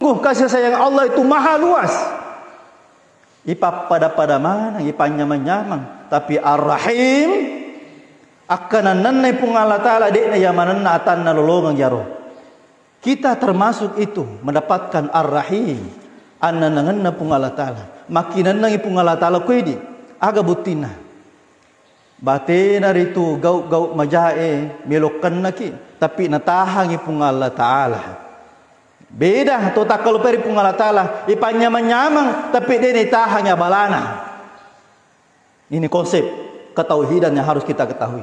Sungguh kasih sayang Allah itu maha luas. Ipa pada mana, ipa nyamang-nyamang. Tapi Ar-Rahim akan nanay pung Allah Ta'ala di na yamanan na atan na lolongang yaro. Kita termasuk itu mendapatkan Ar-Rahim. Anan nangan na pung Allah Ta'ala. Makinan nang ipung Allah Ta'ala kuedi. Aga butina. Bate na rito gaw majae melokan na ki. Tapi natahang ipung Allah Ta'ala. Beda to takal peri pung Allah Ta'ala ipanyamang-nyamang tapi dia tahangnya balana. Ini konsep ketauhidan yang harus kita ketahui.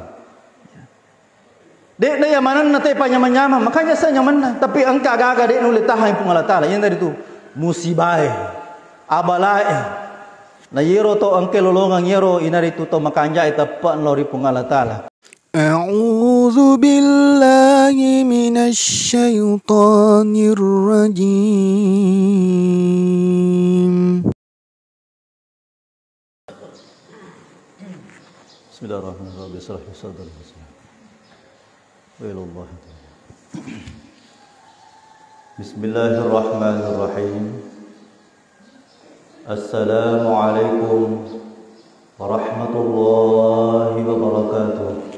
Dek na yamanan na tay panyamang-nyamang makanya sa nyaman tapi angka agaga dek nulit tahang pung Allah Ta'ala. Yan dari itu musibae abalae na yero to angke lolongang yero inari to makanja itapan lori pung Allah Ta'ala. أعوذ بالله من الشيطان الرجيم بسم الله الرحمن الرحيم اشرح لي صدري وإلى الله بسم الله الرحمن الرحيم السلام عليكم ورحمة الله وبركاته.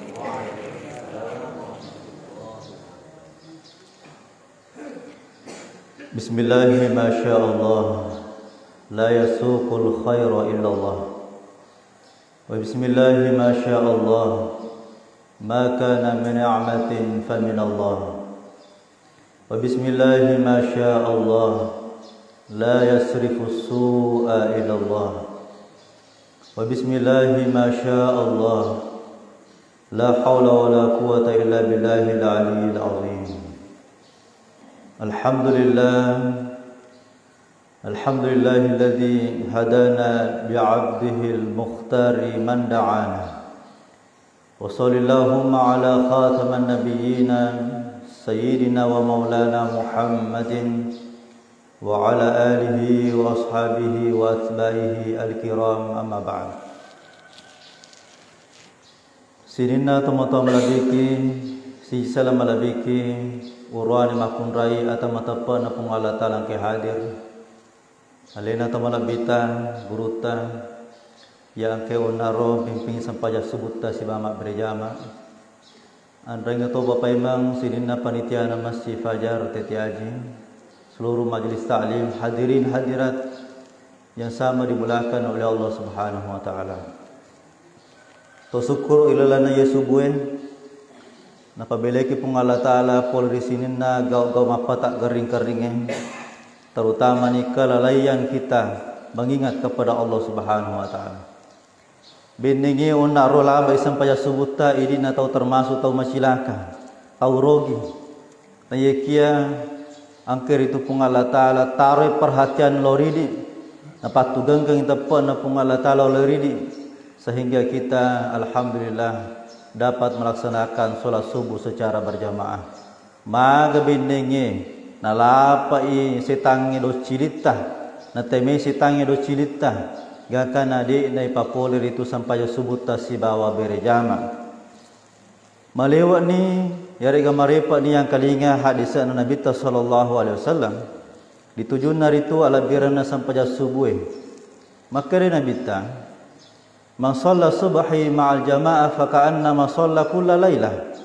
Bismillah masyaallah la yasuqul khaira illallah wa bismillah masyaallah ma kana min ni'matin fa min Allah wa bismillah masyaallah la yasrifu su'a illallah wa bismillah masyaallah la hawla wa la quwwata illa billahil aliyyil azim. Alhamdulillahilladzi hadana bi'abdihi al-mukhtari man da'ana wa sallallahu ala khataman nabiyyina sayyidina wa maulana Muhammadin wa ala alihi wa ashabihi wa atba'ihi al-kiram amma ba'd. Sinina teman-teman malabiki si salam malabiki urwani makun rai atau matapa na pung Allah Ta'ala ke hadir alena tamalabita guruta yang ke onaro pimpin sampaja subuta si bamak berjama andai ngato bapak imam sidina panitia na Masjid Fajar Tetiaji seluruh majelis ta'lim hadirin hadirat yang sama dimulakan oleh Allah Subhanahu wa Ta'ala. To syukur ilalana ya subuh napabeleki pung Allah Ta'ala pol di sini na gaw mapatak kering-keringnya terutama ni kelalaian kita mengingat kepada Allah Subhanahu wa Ta'ala. Beningi una rola bai sampai subuta ini na tau termasuk tau masilaka tau rogi na yekia angker itu pung Allah Ta'ala taruh perhatian loridi na patugengkeng tepan na pung Allah Ta'ala loridi sehingga kita alhamdulillah dapat melaksanakan sholat subuh secara berjamaah. Maga bindenge nalapai setangi do cilita na teme setangi do cilita gakan ade na ipapolir itu sampai subuh si bawa berjamaah. Malewat ni yari gamarepa ni yang kalinga hadis Nabi sallallahu alaihi wasallam ditujun naritu ala birana sampai subuh. Maka Nabi ta man shalla subhi ma'al jamaah fa ka'annama shalla kulla lailah.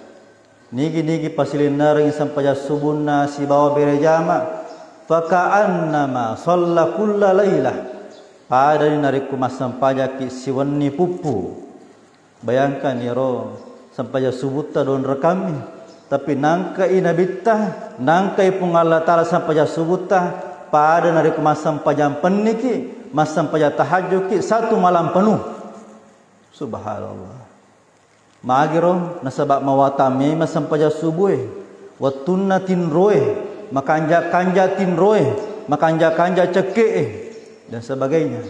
Nigi pasilin naring sampai subuhna si bawa berjama fa ka'annama shalla kulla lailah. Pada ni nariku masampaja ki siwani pupu. Bayangkan ya ro sampai subuh ta don rekami tapi nangka inabita nangka ipung Allah Ta'ala sampai subuh ta pada nariku masampaja peniki masampaja tahajud ki satu malam penuh. Subhanallah. Magiro nasabak mawatami masampaja subuh watunna tin roe makanja tin roe makanja ceke dan sebagainya.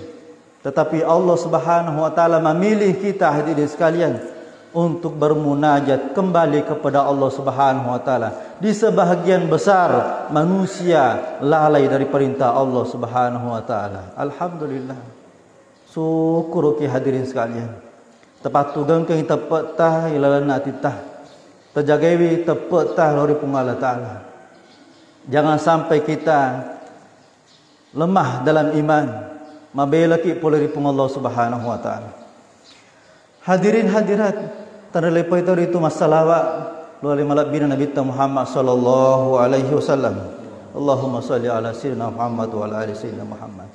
Tetapi Allah Subhanahu wa Ta'ala memilih kita hadirin sekalian untuk bermunajat kembali kepada Allah Subhanahu wa Ta'ala. Di sebahagian besar manusia lalai dari perintah Allah Subhanahu wa Ta'ala. Alhamdulillah. Syukur ki hadirin sekalian. Tepat tugang keng tepat tah ilalana titah. Terjagawi tepat tah lori pung Allah Ta'ala. Jangan sampai kita lemah dalam iman, mabela ki poleripun Allah Subhanahu wa taala. Hadirin hadirat, terlepas itu masalawat luali malabina Nabi Muhammad sallallahu alaihi wasallam. Allahumma salli ala sayyidina Muhammad wa ala ali sayyidina Muhammad.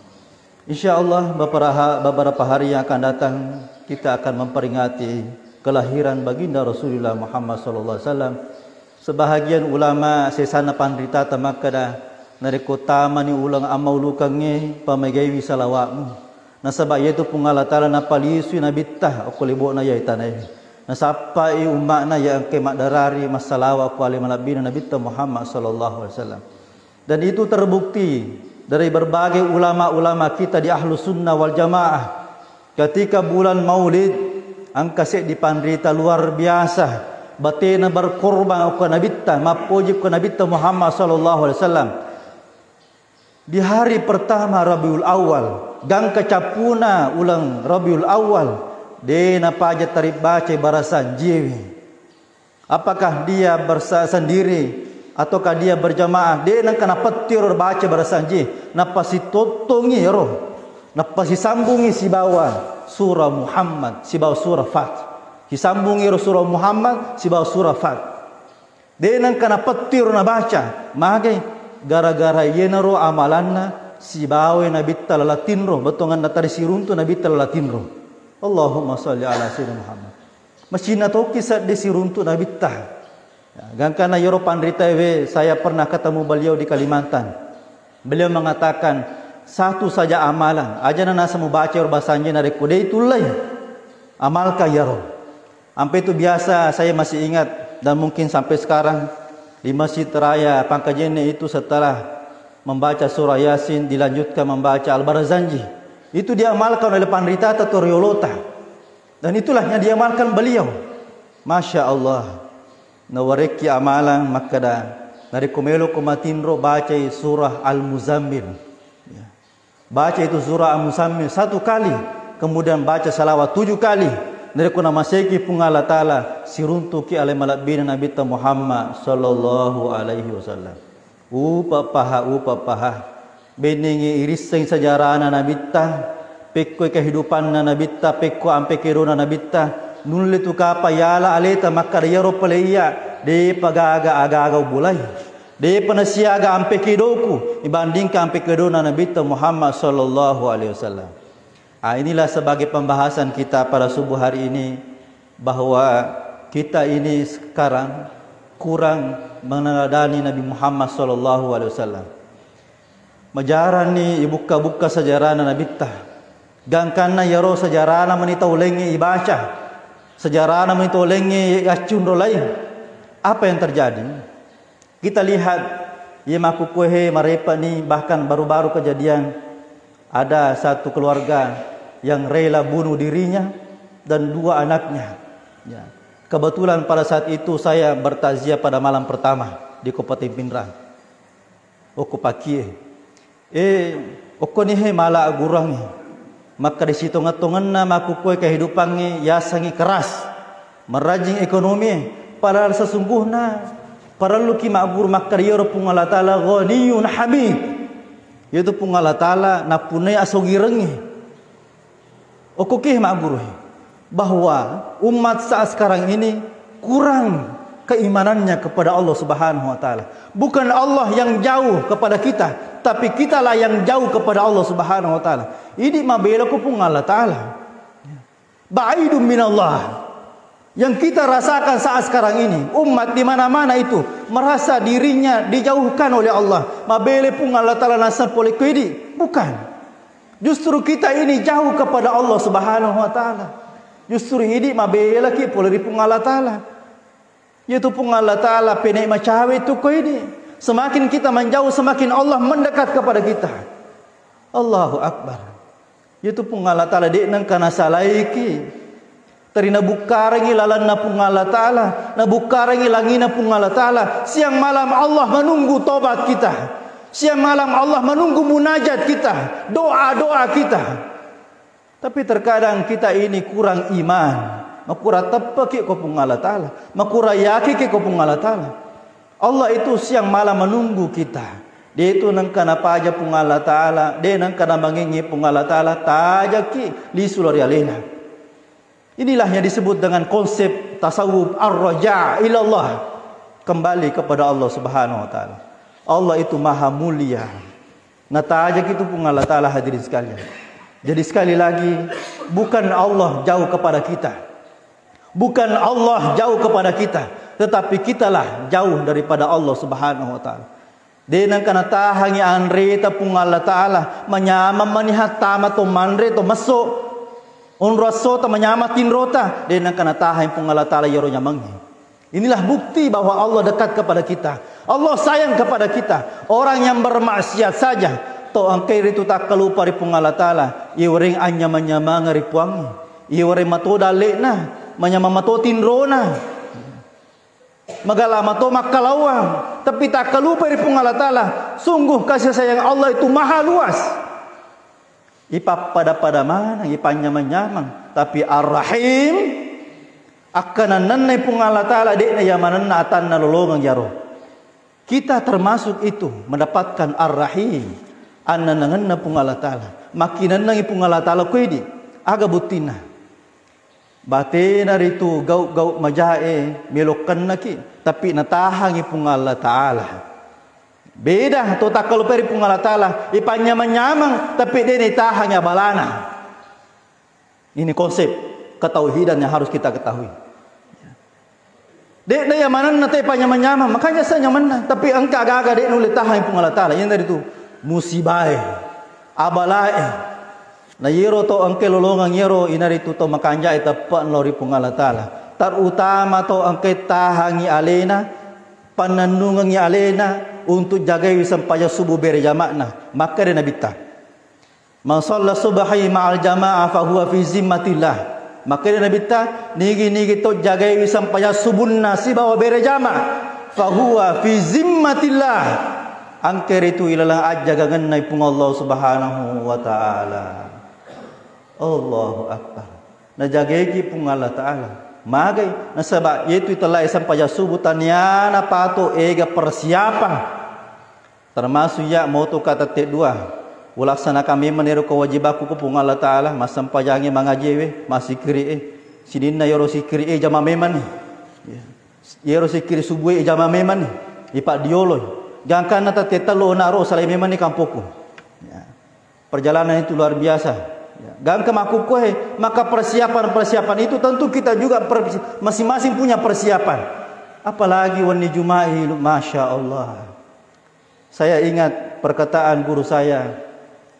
Insyaallah beberapa hari yang akan datang kita akan memperingati kelahiran baginda Rasulullah Muhammad sallallahu alaihi wasallam. Sebahagian ulama sesana pandrita tamakada nareko tamani ulang amaulukange pamagawi salawatmu. Nasabak yaitu pungala taala napalisu nabittah okolibo na yaitanai. Nasapa umat na yang kemak darari masalawa kuali malabina Nabi Muhammad sallallahu alaihi wasallam. Dan itu terbukti dari berbagai ulama-ulama kita di Ahlus Sunnah wal Jamaah. Ketika bulan Maulid, angkasek di pandrita luar biasa. Batina berkorban ke Nabi mapojib ke Nabi Muhammad sallallahu alaihi wasallam. Di hari pertama Rabiul Awal, gang kecapuna ulang Rabiul Awal, dia napa aja tarif baca barasan jiwi. Apakah dia bersendiri ataukah dia berjamaah? Dia nak kena petir baca barasan jiwi. Napa si totongi roh, napa si sambungi si bawa surah Muhammad, si bawa surah Fat. Si sambungi surah Muhammad, si bawa surah Fat. Dia nak kena petir na baca, magai gara-gara yenaro amalanna si bawe Nabi talalatinro betongan natari siruntu Nabi talalatinro. Allahumma salli ala sayyidina Muhammad. Masina to kisah de siruntu Nabi tah. Gangkana yoro pandrita we saya pernah ketemu beliau di Kalimantan. Beliau mengatakan satu saja amalan aja nasa mau baca bahasanya nare kode itu lain. Amalkan yaro. Sampai itu biasa saya masih ingat dan mungkin sampai sekarang di Masjid Raya Pangkajene itu setelah membaca surah Yasin dilanjutkan membaca Al-Barzanji. Itu diamalkan oleh Pandrita atau Riolota. Dan itulah yang diamalkan beliau. Masya Allah. Nawareki amalan makada dari komelo komatinro baca surah Al-Muzammil. Baca itu surah Al-Muzammil 1 kali, kemudian baca salawat 7 kali. Dari kuna maseki pungala taala siruntuki alai malabina Nabi Muhammad sallallahu alaihi wasallam. Upa paha beningi iriseng sejarahna Nabi ta pekko kehidupan Nabi ta pekko ampe kiruna Nabi ta nunle tu kapa yala aleta makkar yaro paleia de pagaga aga bulai de panasiaga ampe kidoku dibandingkan ampe kiruna Nabi Muhammad sallallahu alaihi wasallam. Inilah sebagai pembahasan kita pada subuh hari ini, bahwa kita ini sekarang kurang meneladani Nabi Muhammad sallallahu alaihi wasallam. Majaran ni buka-buka sejarah Nabi tah. Gangkana yaro sejarah menitau lengi ibaca. Sejarah menitau lengi acunro lain. Apa yang terjadi? Kita lihat ye maku kuehe marepa ni bahkan baru-baru kejadian ada satu keluarga yang rela bunuh dirinya dan 2 anaknya. Ya. Kebetulan pada saat itu saya bertaziah pada malam pertama di Kabupaten Pindrang. Oku pakie. Oku ni he mala gurangi. Maka di situ ngatonganna maku kue kehidupannya yasangi keras. Merajing ekonomi. Padahal sesungguhnya para luki magur makariyoro pungala ta'ala ghaniyun hamid. Yaitu pungala ta'ala napunai asogirengi. Okokih maguruh bahwa umat saat sekarang ini kurang keimanannya kepada Allah Subhanahu wa taala. Bukan Allah yang jauh kepada kita, tapi kitalah yang jauh kepada Allah Subhanahu wa taala. Ini mabela ku pun Allah taala. Ba'idum minallah. Yang kita rasakan saat sekarang ini, umat di mana-mana itu merasa dirinya dijauhkan oleh Allah. Mabele pun Allah taala nasab oleh kedi. Bukan. Justru kita ini jauh kepada Allah Subhanahu wa taala. Justru ini mabela ki poleri pun Allah taala. Yaitu pun Allah taala penek macawe itu ko ini. Semakin kita menjauh semakin Allah mendekat kepada kita. Allahu akbar. Yaitu pun Allah taala dek nang kana salaiki. Tarina bukarangi lalanna pun Allah taala, na bukarangi langina pun Allah taala. Siang malam Allah menunggu tobat kita. Siang malam Allah menunggu munajat kita, doa-doa kita. Tapi terkadang kita ini kurang iman. Makura tepaki ko pung Allah taala, makura yaki ke ko pung Allah taala. Allah itu siang malam menunggu kita. Dia itu nang kana paja pung Allah Ta'ala. Dia nang kana mangingi pung Allah Ta'ala. Tajaki li sulari alena. Inilah yang disebut dengan konsep tasawuf ar-raja' ilallah. Kembali kepada Allah Subhanahu Wa Ta'ala. Allah itu maha mulia. Nah tajak itu pung Allah Ta'ala hadirin sekalian. Jadi sekali lagi, bukan Allah jauh kepada kita. Bukan Allah jauh kepada kita. Tetapi kitalah jauh daripada Allah Subhanahu Wa Ta'ala. Denang kana tahangi anre ta pung Allah Ta'ala menyama manihat tama to manre to masuk unraso ta menyama tinrota denang kana tahangi pung Allah Ta'ala yoro nyamangi. Inilah bukti bahwa Allah dekat kepada kita. Allah sayang kepada kita. Orang yang bermaksiat saja to angkai itu tak kelupa ri pung Allah Ta'ala iwring anya menyama ngari puangi iwring mato dalekna menyama mato tinrona magalama to makalawang tapi tak kelupa dari pung Allah Ta'ala. Sungguh kasih sayang Allah itu maha luas. Ipa pada mana ipanya menyamang tapi ar-rahim akan nanai pung Allah Ta'ala dekna yamanan atan nalolongang yaro. Kita termasuk itu mendapatkan ar-rahim annanangan pung Allah Ta'ala. Makinan nang pung Allah Ta'ala kuidi aga butina. Batina itu gau majae melokan naki tapi natahangi pung Allah Ta'ala. Beda to tak kalau peri pung Allah Ta'ala ipanya menyamang tapi dia nitahangnya balana. Ini konsep ketauhidan yang harus kita ketahui. Dek dia mana nate ipanya menyamang makanya saya nyaman tapi engka gaga dek nulis tahangi pung Allah Ta'ala. Yang dari itu musibah abalae. Na yero to angke lolongang yero inari tu to makanja itapan lori pung Allah Ta'ala. Terutama to angke tahangi alena pananungang ya alena untuk jagai sampai subuh berjamaah. Maka dia nabita. Man shalla subhi ma'al jamaah fa huwa fi zimmatillah. Maka dia nabita nigi to jagai sampai subuh nasi bawa berjamaah fa huwa fi zimmatillah. Angker itu ilalang ajagangan nai pung Allah Subhanahu Wa Ta'ala. Allahu Akbar. Najagegi pung Allah Ta'ala. Magai nasaba yaitu itulah sampai subuh tanyana pato ega persiapan. Termasuk ya moto kata T2. Ulaksana kami meniru kewajibaku ke pung Allah Ta'ala masam pajangi mangajewe masih kiri sidinna yoro sikiri jama meman ni. Yoro sikiri subuh jama meman ni. Ipak dioloy. Gangkan nata tetalo naro salai meman ni kampoku. Perjalanan itu luar biasa. Gang kemakukohe maka persiapan itu tentu kita juga masing-masing punya persiapan. Apalagi wani Juma'i, masya Allah. Saya ingat perkataan guru saya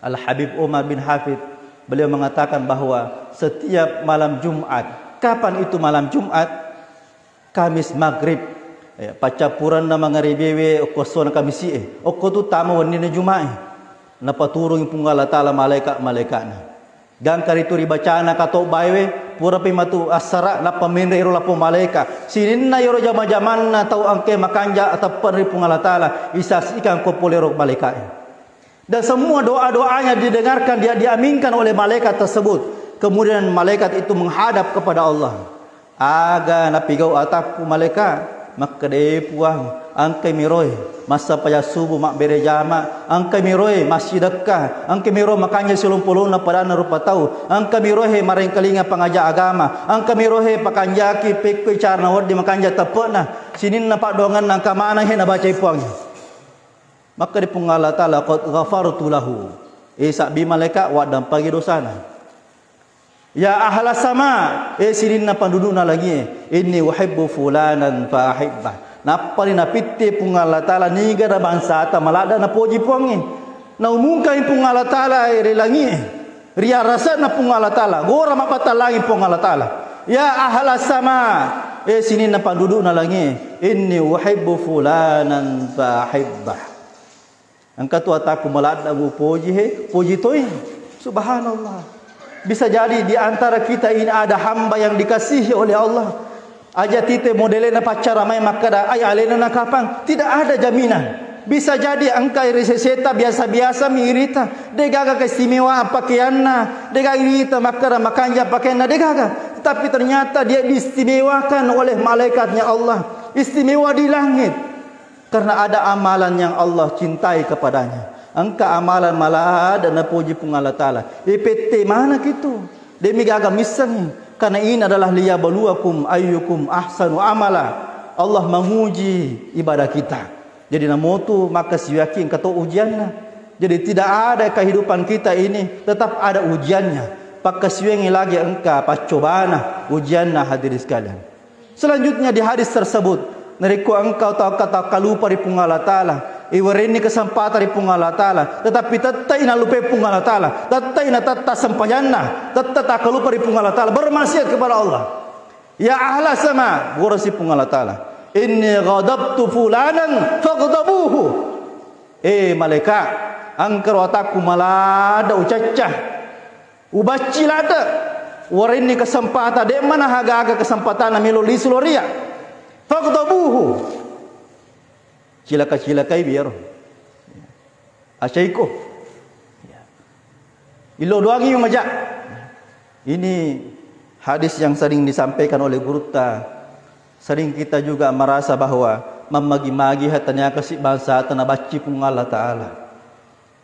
Al Habib Umar bin Hafid. Beliau mengatakan bahwa setiap malam Jumat, kapan itu malam Jumat? Kamis maghrib. Pacapuran na mga ribewe okoso na kamisi oko tu tama wani na Juma'i. Napaturong pung Allah Ta'ala malaikat na. Gang karitu ribacana kato baywe pura pimatu asara la pamindra iro la malaikat sinin na yoro jama-jaman na tau angke makanja atau penripung Allah Ta'ala isasikan ko polerok malaikat. Dan semua doa-doanya didengarkan, dia diaminkan oleh malaikat tersebut. Kemudian malaikat itu menghadap kepada Allah. Aga napigau ataku malaikat maka de puang angkai miroi masa paya subuh mak bere jama angkai miroi masih dekat angkai miroi makanya 70 na pada rupa tahu angkai miroi mareng kelinga pengajar agama angkai miroi pakanjaki pekoi carna wadi makanja tepena sinin na pak dongan nang kamana he na baca puang maka di pung Allah Ta'ala qad ghafartu lahu isa bi malaikat wadam pagi dosana. Ya ahla sama, sinin na penduduk na lagi. Inni uhibbu fulanan fa ahibbah. Napali na pitte pung Allah Ta'ala niga na bangsa ta malada na poji puangi. Na umungkay pung Allah Ta'ala langi. Ria rasa na pung Allah Ta'ala. Gora mapatalangi pung Allah Ta'ala. Ya ahla sama, sinin na penduduk na lagi. Inni uhibbu fulanan fa ahibbah. Angka tu ataku malada bu poji toy. Subhanallah. Bisa jadi di antara kita ini ada hamba yang dikasihi oleh Allah. Aja tite modelena pacara mai makada ay alena na kapang. Tidak ada jaminan. Bisa jadi angka reseseta biasa-biasa mirita. Degaga keistimewa pakaianna. Degaga irita makada makanja pakaianna degaga. Tapi ternyata dia diistimewakan oleh malaikatnya Allah. Istimewa di langit. Karena ada amalan yang Allah cintai kepadanya. Angka amalan malah dan puji pun Allah Ta'ala. EPT mana gitu? Demi agak misang. Karena ini adalah liyabluwakum ayyukum ahsanu amala. Allah menguji ibadah kita. Jadi namotu maka siyakin kata ujiannya. Jadi tidak ada kehidupan kita ini, tetap ada ujiannya. Pakasiwengi lagi engkau pacobana ujiannya hadirin sekalian. Selanjutnya di hadis tersebut, nariku engkau tahu kata kalupa di Allah Ta'ala. Iwarini kesempatan di Allah Ta'ala. Tetapi tetap ina lupa Allah Ta'ala. Tetap ina tetap sempayana. Tetap kalupa di Allah Ta'ala. Bermaksiat kepada Allah. Ya ahla sama. Gurasi Allah Ta'ala. Inni ghadabtu fulanan faghdabuhu. Malaikat. Angkar wataku malada ucacah. Ubaci lada. Warini kesempatan. Dek mana haga-haga kesempatan meloli seloria. Faghdabuhu. Cilaka-cilakai biar. Asyaiko. Ilo doangi majak. Ini hadis yang sering disampaikan oleh guru ta. Sering kita juga merasa bahwa memagi-magi hatanya kasih bangsa tanah baci pun Allah Ta'ala.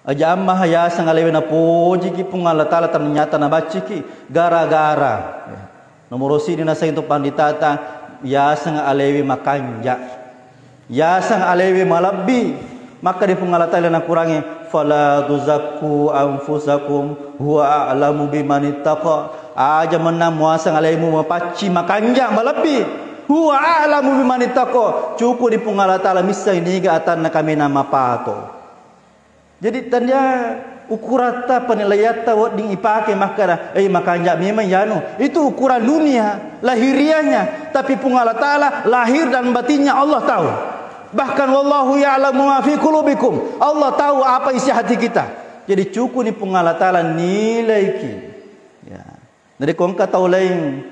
Aja amma haya sangalewe na puji ki pun Allah Ta'ala ternyata na baci ki gara-gara. Nomor si dina sa itu panditata ya sang alewi makanja. Ya sang alewi malabbi. Maka di pun Allah Ta'ala na kurangi fala tuzakku anfusakum huwa a'lamu biman ittaqa. Aja menam muasang alewi mapaci makanja malabbi. Huwa a'lamu biman ittaqa. Cukup di pun Allah Ta'ala misai niga atan na kami nama pato. Jadi tanda ukurata penilaiata wading ipake makara makanja memang yano itu ukuran dunia lahiriahnya, tapi pun Allah Ta'ala lahir dan batinnya Allah tahu. Bahkan wallahu ya'lamu ma fi qulubikum. Allah tahu apa isi hati kita. Jadi cukup ni pun Allah Ta'ala nilai ki. Ya. Jadi kau engkau tahu lain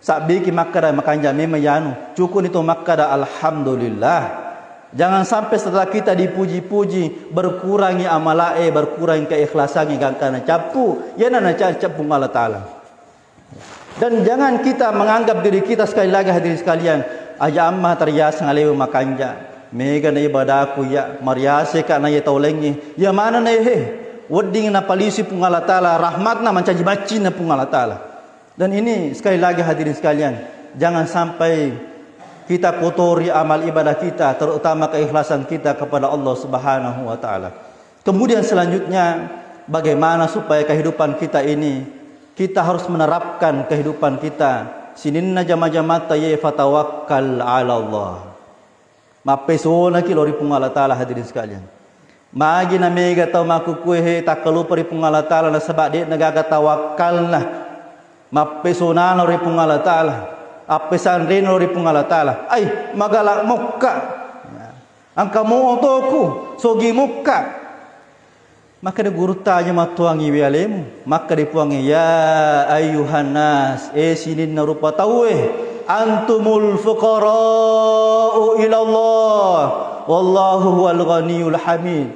sabiki makara makanja memang yano cukup itu makara alhamdulillah. Jangan sampai setelah kita dipuji-puji berkurangi amalae, berkurangi keikhlasannya gangkana capu, ya nana capu Allah Ta'ala. Dan jangan kita menganggap diri kita sekali lagi hadirin sekalian, aja ammah terhias ngalewe makanja, mega na ibadahku ya, mariase ka na ya taulengi, ya mana na he, wedding na palisi pun Allah Ta'ala, rahmat na mancaji baci na pun Allah Ta'ala. Dan ini sekali lagi hadirin sekalian, jangan sampai kita kotori amal ibadah kita, terutama keikhlasan kita kepada Allah Subhanahu wa Ta'ala. Kemudian selanjutnya, bagaimana supaya kehidupan kita ini, kita harus menerapkan kehidupan kita. Sininna jama-jamata ya fatawakkal ala Allah. Mapesona ki lori pung Allah Ta'ala hadirin sekalian. Magi na mega tau makukuhe takalu pari pung Allah Ta'ala na sebab dia nagaga tawakal na. Mapesona lori pung Allah Ta'ala. Apesan reno ri pun Allah Ta'ala. Ay, magala mukka. Angka mo otoku, sogi mukka. Maka de guru tanya matuangi wialemu. Maka dipuangi ya ayuhan nas, sinin na rupa tawe. Antumul fuqara'u ila Allah. Wallahu huwal ghaniyul hamid.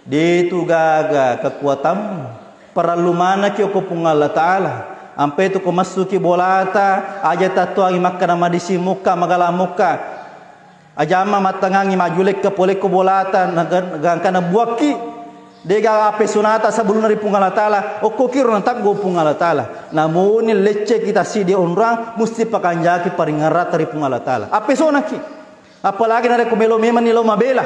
Ditu gaga kekuatanmu. Perlu mana ki pun Allah Ta'ala. Ampai tu ko masuki bolata aja tatuangi makana madisi muka magala muka aja ama matangangi majulek ke polek ko bolata gangkana buaki dega ape sunata sebelum dari Allah Ta'ala okokiro nantak go Allah Ta'ala namun lecce kita sidi onrang musti pakanjaki paringarat dari Allah Ta'ala ape sonaki apalagi nare ko melo memang nilo mabela.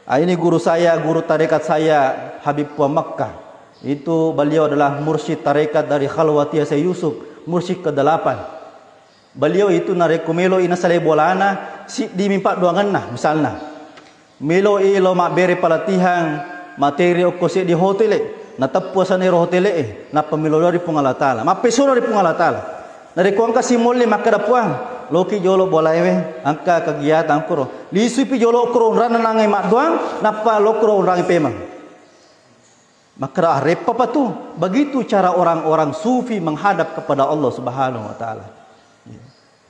Ini guru saya, guru tarekat saya Habib Puan Makkah. Itu beliau adalah mursyid tarekat dari Khalwatiyah Syekh Yusuf, mursyid ke-8. Beliau itu narekumelo ina sale bolana si di mimpak duangan nah misalnya. Melo ilo mak bere pelatihan materi okose di hotel na tapuasan ero hotel na pamilo dari pung Allah Ta'ala. Mapesoro dari pung Allah Ta'ala. Narekuang kasimole makadapuang loki jolo bolaewe angka kegiatan kuro. Lisupi jolo kuro rana nangai mak duang napa lokro rangi pemang. Maka repot apa tu? Begitu cara orang-orang sufi menghadap kepada Allah Subhanahu wa Ta'ala.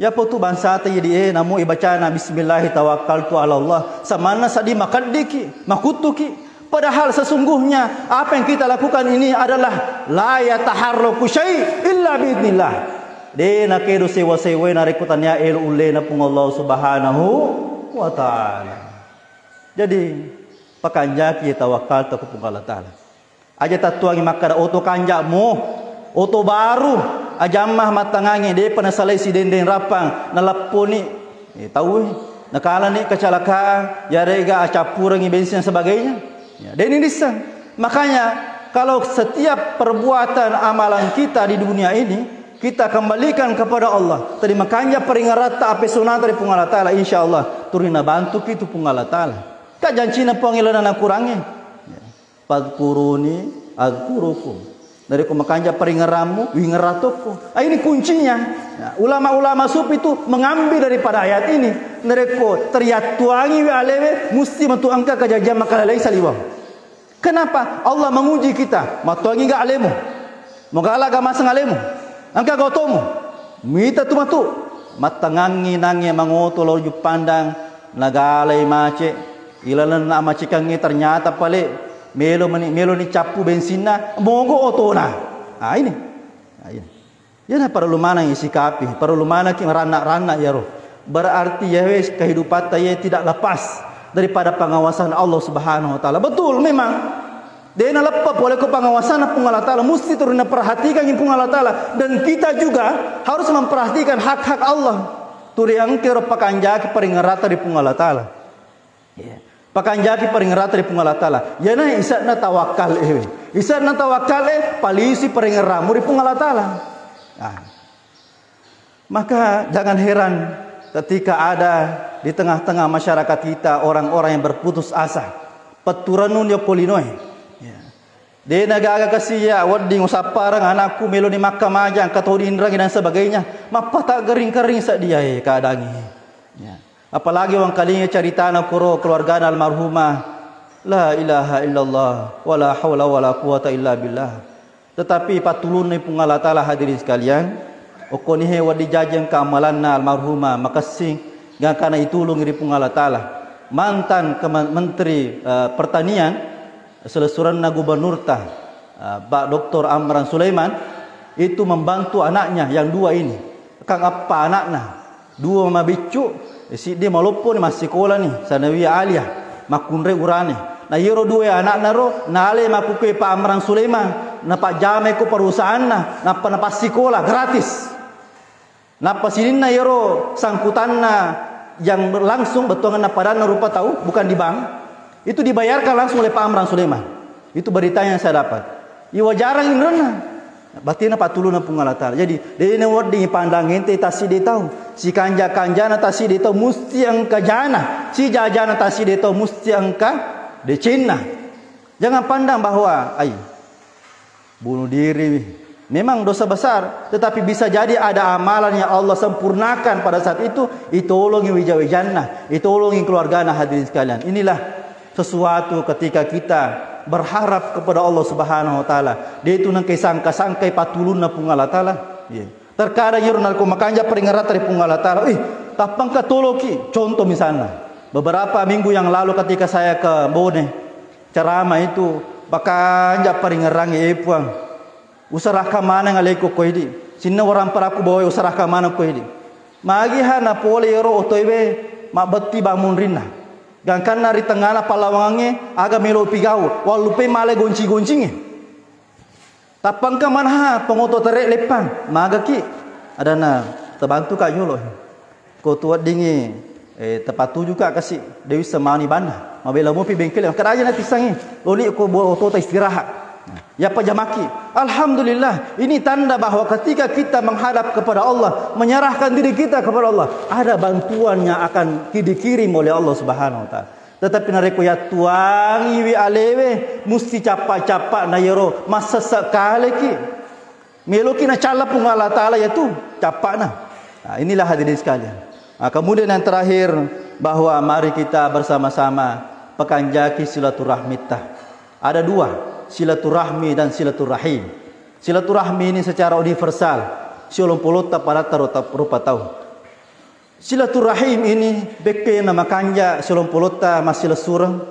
Ya apa tu bangsa ta jadi namu ibacana bismillah tawakkaltu ala Allah samana sadi makadiki makutuki padahal sesungguhnya apa yang kita lakukan ini adalah la yataharraku syai illa biidznillah. De na kedo sewa-sewa na rekutannya el ulle na pung Allah Subhanahu wa Ta'ala. Jadi pakanjaki tawakal ta kepada Allah Taala. Aja tatuangi makada oto kanjakmu, oto baru ajamah matangangi dia pernah salai si dendeng rapang nalaponi tahu nakala ni kecelakaan ya rega capurangi bensin dan sebagainya. Ya, dan ini disang. Makanya kalau setiap perbuatan amalan kita di dunia ini kita kembalikan kepada Allah. Tadi makanya peringarata apa sunat dari Allah Taala insyaallah turina bantu kitu Allah Taala. Ka janjina pangilan kurangi. Padkuruni azkurukum. Dari kumakanja peringeramu wingeratuku. Ini kuncinya. Ya, ulama-ulama sufi itu mengambil daripada ayat ini. Mereka teriatuangi alewe mesti matuangka kajajah makalai saliwam. Kenapa? Allah menguji kita. Matuangi enggak alemu. Moga Allah agama sengalemu. Angka gotomu. Mita tu matu. Matangangi nangi mangoto loju pandang nagalai mace. Ilalan na macikangi ternyata pale melo ni capu bensinna mongo otona. Ini. Ya perlu mana isikapi, perlu mana ki rana-rana ya roh. Berarti ya wes kehidupan saya tidak lepas daripada pengawasan Allah Subhanahu wa taala. Betul memang. Dia nak lepas boleh ke pengawasan Allah Taala mesti turun perhatikan yang Allah Taala dan kita juga harus memperhatikan hak-hak Allah. Turiang kira pakanjaki peringarata di Allah Taala. Ya. Pakanjaki peringarata di Allah Taala. Ya na isatna tawakal isatna tawakal palisi peringaramu di Allah Taala. Nah. Maka jangan heran ketika ada di tengah-tengah masyarakat kita orang-orang yang berputus asa. Peturanun ya polinoi. Dia nagaga kasiya wedding usaparang anakku melo ni Makkah majang katodin rangi dan sebagainya. Mapa tak gering-gering sak dia keadangi. Ya. Apalagi orang kalinya cerita anak keluarga almarhumah. La ilaha illallah wala haula wala quwata illa billah. Tetapi patulun ni pun Allah Taala hadirin sekalian. Okoni he wadi jajang keamalanna almarhumah makasih ngakana itulung ri pun Allah Taala. Mantan menteri pertanian Selesuranna gubernur Pak Dr. Amran Sulaiman itu membantu anaknya yang dua ini. Kang apa anaknya? Dua mabicu, si dia malupun masih sekolah ni, sanawiyah aliyah, makunre urane. Na yero dua anak naro, nale makuke Pak Amran Sulaiman, na Pak jame ko perusahaan na pas sekolah gratis. Na pasilin na yero sangkutanna yang langsung betongan na padana rupa tahu, bukan di bank. Itu dibayarkan langsung oleh Pak Amran Sulaiman. Itu berita yang saya dapat. Iwa jarang inrona. Batina patuluna pun Allah Taala. Jadi dia ni wording pandang ente tasi dia tahu. Si kanja-kanjana tasi dia tahu musti angka jana. Si jajana tasi dia tahu musti angka de Cina. Jangan pandang bahwa bunuh diri memang dosa besar, tetapi bisa jadi ada amalan yang Allah sempurnakan pada saat itu. Itolongi wijawajana, itolongi keluargana hadirin sekalian. Inilah sesuatu ketika kita berharap kepada Allah Subhanahu wa taala. Dia itu nang sangka-sangkai patulunna pun Allah Taala. Terkadang yurunal ko makanja peringarata dari pun Allah Taala. Tapang katoloki. Contoh misalnya, beberapa minggu yang lalu ketika saya ke Bone ceramah itu, bakanja peringarangi puang. Usarah ka mana ngaleko ko idi. Sinna orang paraku bawa usarah ka mana ko idi. Magiha na pole ro otoibe mabatti bangun rinna. Gangkan nari tengah palawangannya agak melo pigau, walupe male gonci-goncingnya. Tapang ka manha pengoto terek lepan, magaki ada na terbantu kak yulo. Ko tuat dingi tepat tuju kak kasih dewi semani banda. Mabela mo pi bengkel, keraja na tisangi. Loli ko bo oto istirahat. Ya pajamaki. Alhamdulillah, ini tanda bahwa ketika kita menghadap kepada Allah, menyerahkan diri kita kepada Allah, ada bantuan yang akan dikirim oleh Allah Subhanahu wa taala. Tetapi nareko ya tuangi wi alewe musti capa-capa na yero masa sekali ki. Meloki na cala pun Allah taala ya tu capa na. Inilah hadirin sekalian. Kemudian yang terakhir bahwa mari kita bersama-sama pekanjaki silaturahmi. Ada dua, silaturahmi dan silaturahim. Silaturahmi ini secara universal. Siolong polota pada rupa tahu. Silaturahim ini beke nama kanja siolong polota masih lesurang.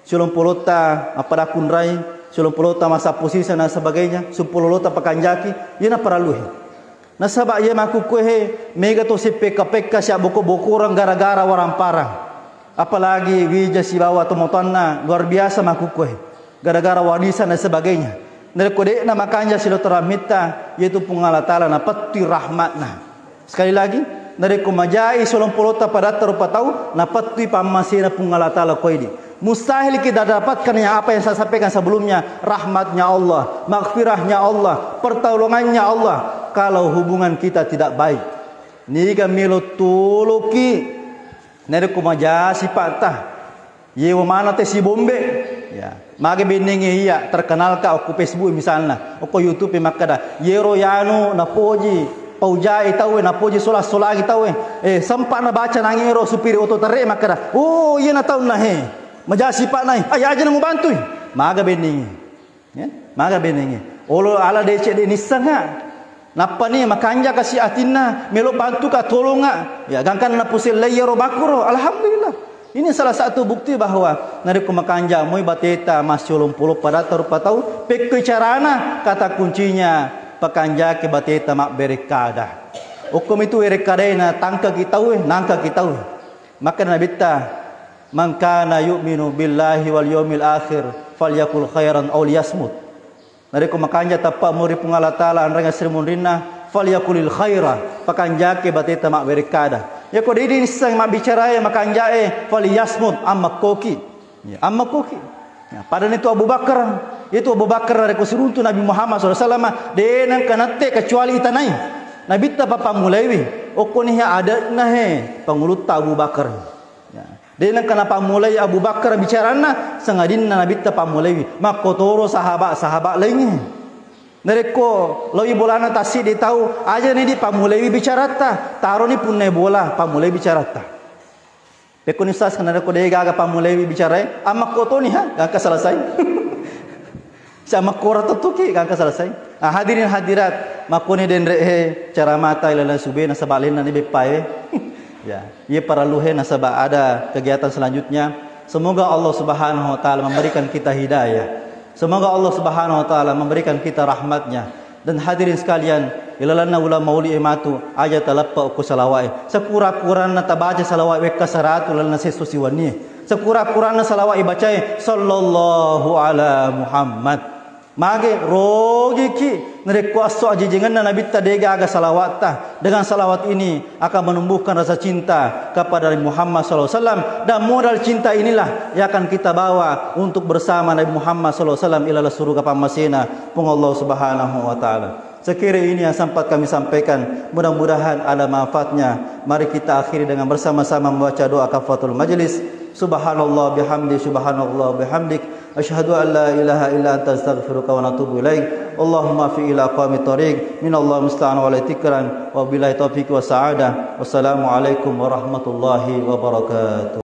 Siolong polota pada kunrai. Siolong polota masa posisi dan sebagainya. Sumpolota pekanjaki. Ia nak peraluhi. Nasabak ia maku kuhe mega to si peka-peka siap boko-boko orang gara-gara orang parang. Apalagi wija si bawa tomotanna luar biasa makukue. Gara-gara warisan dan sebagainya. Dari kode nama kanja silaturahmita yaitu pungala taala na pati rahmatna. Sekali lagi dari kumajai 90 pada terupa tahu na pati pamasina pungala taala koidi. Mustahil kita dapatkan yang apa yang saya sampaikan sebelumnya, rahmatnya Allah, maghfirahnya Allah, pertolongannya Allah kalau hubungan kita tidak baik. Niga milo tuluki nere kumaja si patah. Ye mana te si bombe. Ya, mage benenge iya terkenal ka aku Facebook misalnya, aku YouTube makada. Yero yanu na poji paujai tahu na poji sola tahu sempat na baca nangero supiri oto tere makada. Oh, iya na tahu na he. Majasi pak nai, ayah aja mau bantu. Maga beningi, ya, maga beningi. Olo ala dece de nisanga. Napa ni makanja kasih atina, melo bantu ka tolonga. Ya, gangkan na pusil layero bakuro. Alhamdulillah. Ini salah satu bukti bahwa nari ku makanja moi bateta mas 70 pada tarupa tahu. Pek carana kata kuncinya pakanja ke bateta mak berekada. Hukum itu berekada tangka kita nangka kita. Maka nabita man kana yu'minu billahi wal yawmil akhir falyakul khairan aw liyasmut. Nari ko makanja tapa muri pungala taala anranga srimun rinna falyakulil khaira pakanja ke bateta mak berekada. Ya ko didi nisang mak bicara makanja falyasmut amma koki. Ya amma koki. Ya pada itu Abu Bakar, itu Abu Bakar dari kusuruntu Nabi Muhammad SAW denang kanate kecuali itanai. Nabi ta papa mulaiwi okoni ada nahe pangulut Abu Bakar. Ya. Dengan kenapa mulai Abu Bakar bicarana sengadin Nabi ta pamulai makotoro sahabat lainnya. Nereko loi bolana tasi dia tahu aja ni di pamulai bicara ta taro ni punne bola pamulai bicara ta. Pekon ustaz kana ko dega aga pamulai bicara amma koto ni ha gak selesai. Sama kora tutuki gak selesai. Hadirin hadirat makone den rehe cara mata ilala subena sabalena ni bepai. Ya, ia para luhe nasabah ada kegiatan selanjutnya. Semoga Allah Subhanahu wa taala memberikan kita hidayah. Semoga Allah Subhanahu wa taala memberikan kita rahmatnya. Dan hadirin sekalian, ilalana ulama uli imatu aja talappa ku salawai. Sekura-kurana tabaca salawai wek kasaratu lalana sesusi wani. Sekura-kurana salawai baca sallallahu ala Muhammad. Mage rogi ki nereko aso ajijengan Nabi tadega aga salawat ta. Dengan salawat ini akan menumbuhkan rasa cinta kepada Nabi Muhammad SAW. Dan modal cinta inilah yang akan kita bawa untuk bersama Nabi Muhammad SAW ilalah surga pamasina pun Allah Subhanahu wa taala. Sekira ini yang sempat kami sampaikan, mudah-mudahan ada manfaatnya. Mari kita akhiri dengan bersama-sama membaca doa kafatul majlis. Subhanallah bihamdi, subhanallah bihamdik, asyhadu an la ilaha illa anta astaghfiruka wa atubu ilaik. Allahumma fi ila qamit tariq minallah musta'an wa la tikran wa billahi taufiq wa sa'adah. Wassalamu alaikum warahmatullahi wabarakatuh.